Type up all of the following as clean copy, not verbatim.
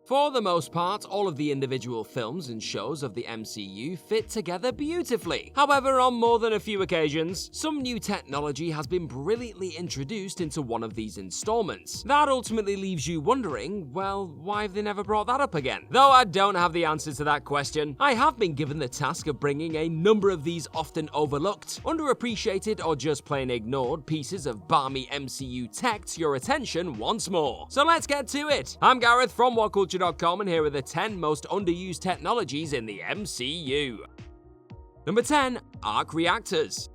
For the most part, all of the individual films and shows of the MCU fit together beautifully. However, on more than a few occasions, some new technology has been brilliantly introduced into one of these installments. That ultimately leaves you wondering, well, why have they never brought that up again? Though I don't have the answer to that question, I have been given the task of bringing a number of these often overlooked, underappreciated, or just plain ignored pieces of balmy MCU tech to your attention once more. So let's get to it. I'm Gareth from WhatCulture.com, and here are the 10 most underused technologies in the MCU. Number 10. Arc reactors.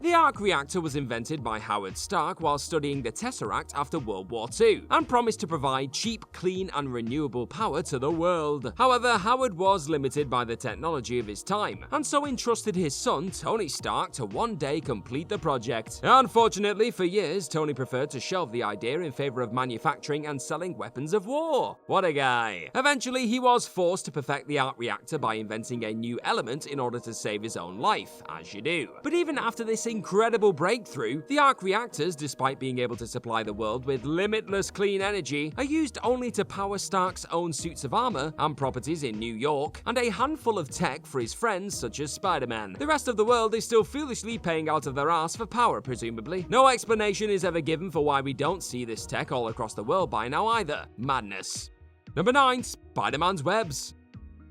The arc reactor was invented by Howard Stark while studying the Tesseract after World War II, and promised to provide cheap, clean, and renewable power to the world. However, Howard was limited by the technology of his time, and so entrusted his son, Tony Stark, to one day complete the project. Unfortunately, for years, Tony preferred to shelve the idea in favor of manufacturing and selling weapons of war. What a guy. Eventually, he was forced to perfect the arc reactor by inventing a new element in order to save his own life, as you do. But even after this incredible breakthrough, the arc reactors, despite being able to supply the world with limitless clean energy, are used only to power Stark's own suits of armor and properties in New York, and a handful of tech for his friends such as Spider-Man. The rest of the world is still foolishly paying out of their ass for power, presumably. No explanation is ever given for why we don't see this tech all across the world by now either. Madness. Number 9. Spider-Man's webs.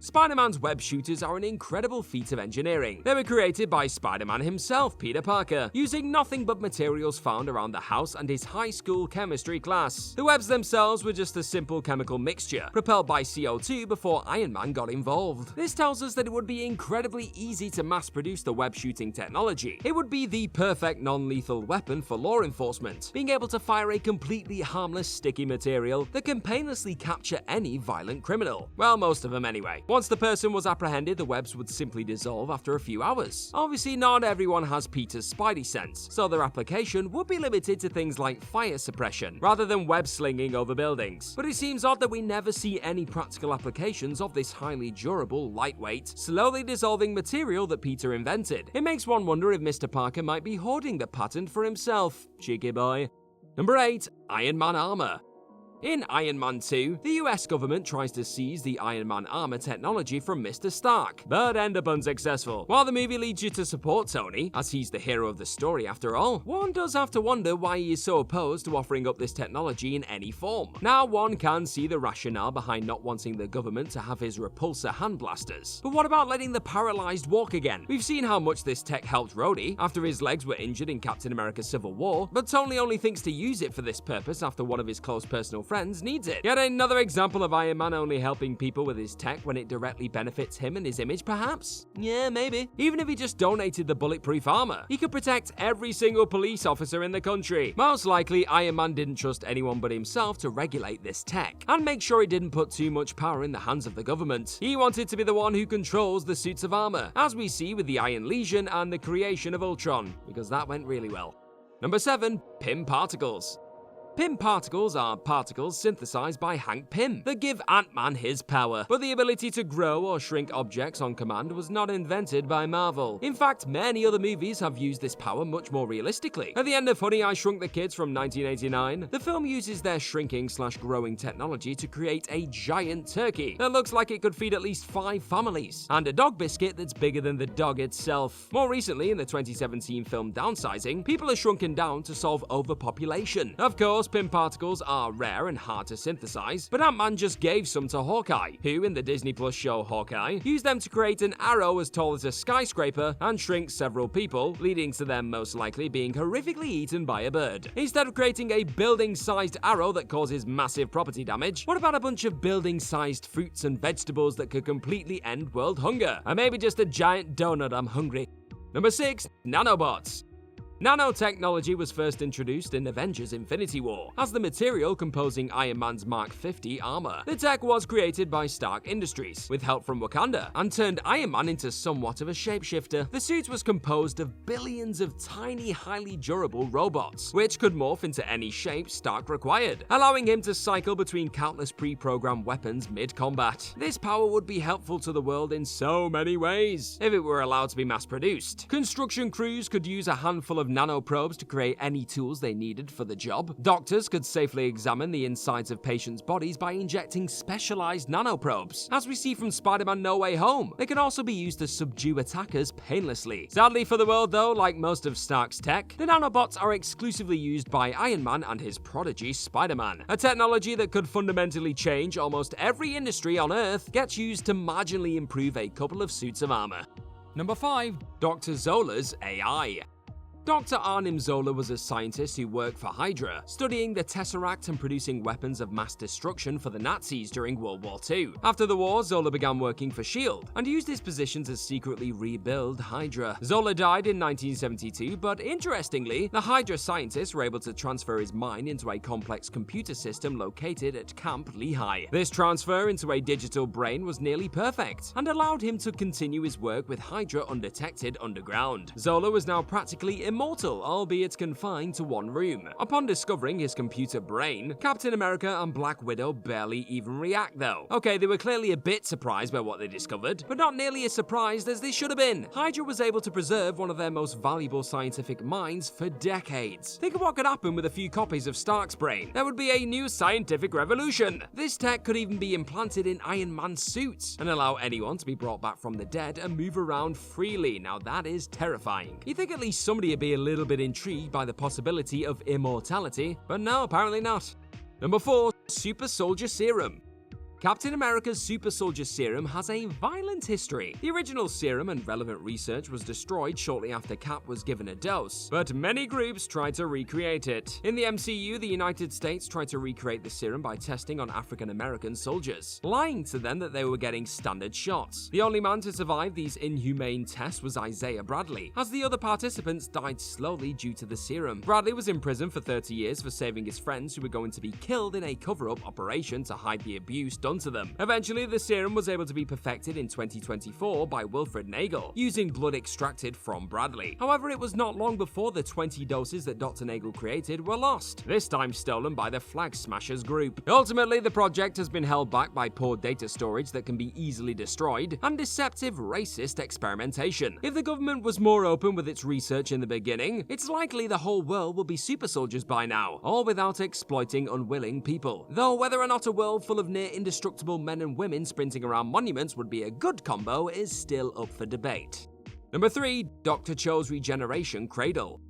Spider-Man's web shooters are an incredible feat of engineering. They were created by Spider-Man himself, Peter Parker, using nothing but materials found around the house and his high school chemistry class. The webs themselves were just a simple chemical mixture, propelled by CO2 before Iron Man got involved. This tells us that it would be incredibly easy to mass-produce the web shooting technology. It would be the perfect non-lethal weapon for law enforcement, being able to fire a completely harmless sticky material that can painlessly capture any violent criminal. Well, most of them anyway. Once the person was apprehended, the webs would simply dissolve after a few hours. Obviously, not everyone has Peter's spidey sense, so their application would be limited to things like fire suppression, rather than web slinging over buildings. But it seems odd that we never see any practical applications of this highly durable, lightweight, slowly dissolving material that Peter invented. It makes one wonder if Mr. Parker might be hoarding the patent for himself. Cheeky boy. Number 8. Iron Man armor. In Iron Man 2, the US government tries to seize the Iron Man armor technology from Mr. Stark, but end up unsuccessful. While the movie leads you to support Tony, as he's the hero of the story after all, one does have to wonder why he is so opposed to offering up this technology in any form. Now, one can see the rationale behind not wanting the government to have his repulsor hand blasters. But what about letting the paralyzed walk again? We've seen how much this tech helped Rhodey after his legs were injured in Captain America Civil War, but Tony only thinks to use it for this purpose after one of his close personal friends needs it. Yet another example of Iron Man only helping people with his tech when it directly benefits him and his image, perhaps? Yeah, maybe. Even if he just donated the bulletproof armor, he could protect every single police officer in the country. Most likely, Iron Man didn't trust anyone but himself to regulate this tech, and make sure it didn't put too much power in the hands of the government. He wanted to be the one who controls the suits of armor, as we see with the Iron Legion and the creation of Ultron, because that went really well. Number 7. Pym particles. Pym particles are particles synthesized by Hank Pym that give Ant-Man his power, but the ability to grow or shrink objects on command was not invented by Marvel. In fact, many other movies have used this power much more realistically. At the end of Honey, I Shrunk the Kids from 1989, the film uses their shrinking/growing technology to create a giant turkey that looks like it could feed at least 5 families, and a dog biscuit that's bigger than the dog itself. More recently, in the 2017 film Downsizing, people are shrunken down to solve overpopulation. Of course, Pym particles are rare and hard to synthesize, but Ant-Man just gave some to Hawkeye, who in the Disney Plus show Hawkeye, used them to create an arrow as tall as a skyscraper and shrink several people, leading to them most likely being horrifically eaten by a bird. Instead of creating a building-sized arrow that causes massive property damage, what about a bunch of building-sized fruits and vegetables that could completely end world hunger? Or maybe just a giant donut, I'm hungry. Number 6. Nanobots. Nanotechnology was first introduced in Avengers Infinity War as the material composing Iron Man's Mark 50 armor. The tech was created by Stark Industries, with help from Wakanda, and turned Iron Man into somewhat of a shapeshifter. The suit was composed of billions of tiny, highly durable robots, which could morph into any shape Stark required, allowing him to cycle between countless pre-programmed weapons mid-combat. This power would be helpful to the world in so many ways, if it were allowed to be mass-produced. Construction crews could use a handful of nanoprobes to create any tools they needed for the job. Doctors could safely examine the insides of patients' bodies by injecting specialized nanoprobes. As we see from Spider-Man No Way Home, they can also be used to subdue attackers painlessly. Sadly for the world though, like most of Stark's tech, the nanobots are exclusively used by Iron Man and his prodigy Spider-Man. A technology that could fundamentally change almost every industry on Earth gets used to marginally improve a couple of suits of armor. Number 5. Dr. ZOLA'S AI. Dr. Arnim Zola was a scientist who worked for Hydra, studying the Tesseract and producing weapons of mass destruction for the Nazis during World War II. After the war, Zola began working for S.H.I.E.L.D. and used his position to secretly rebuild Hydra. Zola died in 1972, but interestingly, the Hydra scientists were able to transfer his mind into a complex computer system located at Camp Lehigh. This transfer into a digital brain was nearly perfect, and allowed him to continue his work with Hydra undetected underground. Zola was now practically immortal, albeit confined to one room. Upon discovering his computer brain, Captain America and Black Widow barely even react though. Okay, they were clearly a bit surprised by what they discovered, but not nearly as surprised as they should have been. Hydra was able to preserve one of their most valuable scientific minds for decades. Think of what could happen with a few copies of Stark's brain. There would be a new scientific revolution. This tech could even be implanted in Iron Man's suits and allow anyone to be brought back from the dead and move around freely. Now that is terrifying. You think at least somebody would be a little bit intrigued by the possibility of immortality, but no, apparently not. Number 4. Super Soldier Serum. Captain America's Super Soldier Serum has a violent history. The original serum and relevant research was destroyed shortly after Cap was given a dose, but many groups tried to recreate it. In the MCU, the United States tried to recreate the serum by testing on African American soldiers, lying to them that they were getting standard shots. The only man to survive these inhumane tests was Isaiah Bradley, as the other participants died slowly due to the serum. Bradley was in prison for 30 years for saving his friends who were going to be killed in a cover-up operation to hide the abuse done to them. Eventually, the serum was able to be perfected in 2024 by Wilfred Nagel, using blood extracted from Bradley. However, it was not long before the 20 doses that Dr. Nagel created were lost, this time stolen by the Flag Smashers group. Ultimately, the project has been held back by poor data storage that can be easily destroyed, and deceptive racist experimentation. If the government was more open with its research in the beginning, it's likely the whole world will be super soldiers by now, all without exploiting unwilling people. Though whether or not a world full of near indestructible men and women sprinting around monuments would be a good combo is still up for debate. Number 3. Dr. Cho's Regeneration CRADLE.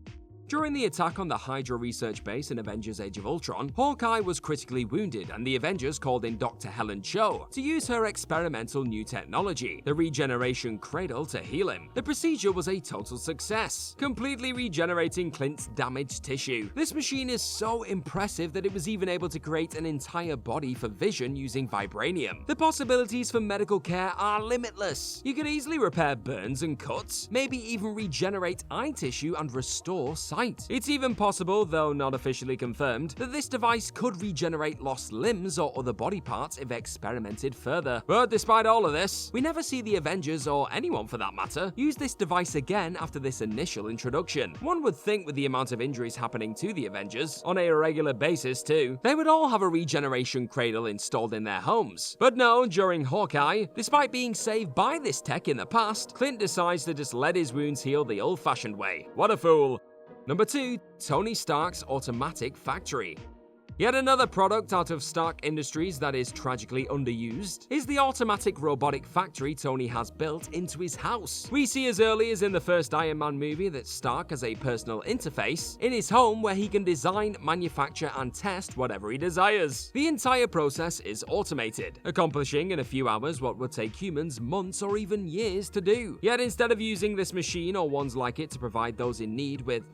During the attack on the Hydra research base in Avengers Age of Ultron, Hawkeye was critically wounded and the Avengers called in Dr. Helen Cho to use her experimental new technology, the Regeneration Cradle, to heal him. The procedure was a total success, completely regenerating Clint's damaged tissue. This machine is so impressive that it was even able to create an entire body for Vision using vibranium. The possibilities for medical care are limitless. You could easily repair burns and cuts, maybe even regenerate eye tissue and restore sight. It's even possible, though not officially confirmed, that this device could regenerate lost limbs or other body parts if experimented further. But despite all of this, we never see the Avengers, or anyone for that matter, use this device again after this initial introduction. One would think with the amount of injuries happening to the Avengers, on a regular basis too, they would all have a regeneration cradle installed in their homes. But no, during Hawkeye, despite being saved by this tech in the past, Clint decides to just let his wounds heal the old-fashioned way. What a fool. Number 2. Tony Stark's Automatic Factory. Yet another product out of Stark Industries that is tragically underused is the automatic robotic factory Tony has built into his house. We see as early as in the first Iron Man movie that Stark has a personal interface in his home where he can design, manufacture, and test whatever he desires. The entire process is automated, accomplishing in a few hours what would take humans months or even years to do. Yet instead of using this machine or ones like it to provide those in need with,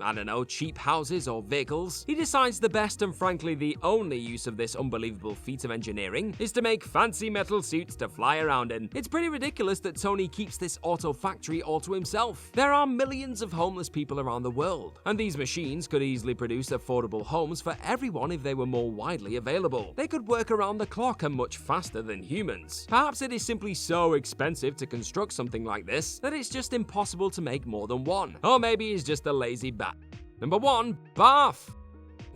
cheap houses or vehicles, he decides the best and frankly the only use of this unbelievable feat of engineering is to make fancy metal suits to fly around in. It's pretty ridiculous that Tony keeps this auto factory all to himself. There are millions of homeless people around the world, and these machines could easily produce affordable homes for everyone if they were more widely available. They could work around the clock and much faster than humans. Perhaps it is simply so expensive to construct something like this that it's just impossible to make more than one. Or maybe he's just a lazy bat. Number 1. Bath.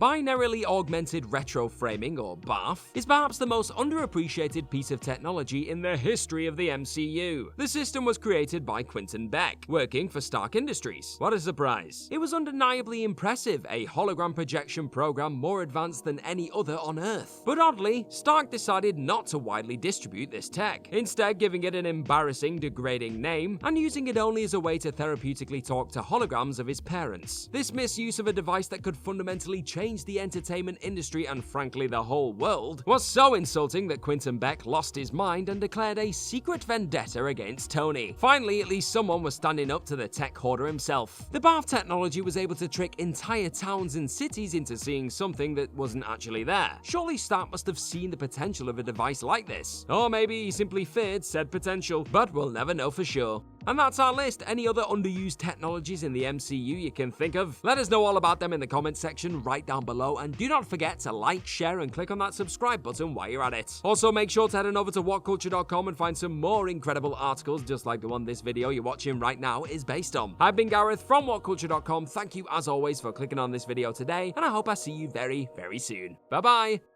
Binarily Augmented Retro Framing, or BARF, is perhaps the most underappreciated piece of technology in the history of the MCU. The system was created by Quentin Beck, working for Stark Industries. What a surprise. It was undeniably impressive, a hologram projection program more advanced than any other on Earth. But oddly, Stark decided not to widely distribute this tech, instead giving it an embarrassing, degrading name and using it only as a way to therapeutically talk to holograms of his parents. This misuse of a device that could fundamentally change the entertainment industry and frankly the whole world was so insulting that Quentin Beck lost his mind and declared a secret vendetta against Tony. Finally, at least someone was standing up to the tech hoarder himself. The BARF technology was able to trick entire towns and cities into seeing something that wasn't actually there. Surely Stark must have seen the potential of a device like this. Or maybe he simply feared said potential, but we'll never know for sure. And that's our list. Any other underused technologies in the MCU you can think of? Let us know all about them in the comments section right down below, and do not forget to like, share, and click on that subscribe button while you're at it. Also, make sure to head on over to whatculture.com and find some more incredible articles just like the one this video you're watching right now is based on. I've been Gareth from whatculture.com. Thank you as always for clicking on this video today, and I hope I see you very, very soon. Bye bye!